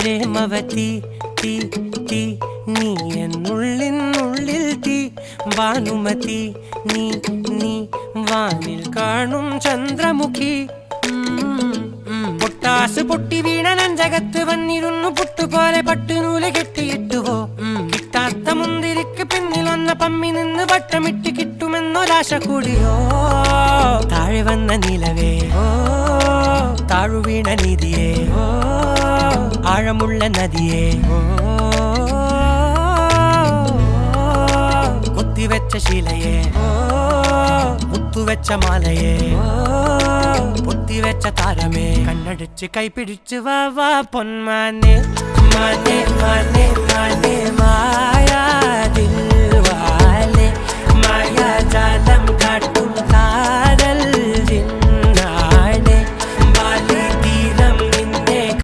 പ്രേമവതി തീ തീ നീ എന്നുള്ളിനുള്ളിൽ തീ ഭാനുമതി നീ നീ വാനിൽ കാണും ചന്ദ്രമുഖി പൊട്ടാസ് പൊട്ടി വീണ നെഞ്ചകത്ത് വന്നിരുന്നു പുട്ടുപോലെ പട്ടുനൂല് കെട്ടിയിട്ടുവോ കിട്ടാത്ത മുന്തിരിക്ക് പിന്നിൽ വന്ന പമ്മി നിന്ന് വട്ടമിട്ട് കിട്ടുമെന്നൊരാശ കൂടിയോ താഴെ വന്ന നിലവേ താഴു വീണ നിധിയേ ആഴമുള്ള നദിയേ കൊത്തിവെച്ച ശിലയേ മുത്തുവെച്ച മാലയേ പൊത്തിവെച്ച താരമേ കണ്ണടിച്ച് കൈപിടിച്ച് വാ വാ പൊന്മാനെ മാനെ മാനെ മാനെ മായാ ദിൽവാലെ മായാ ജാലം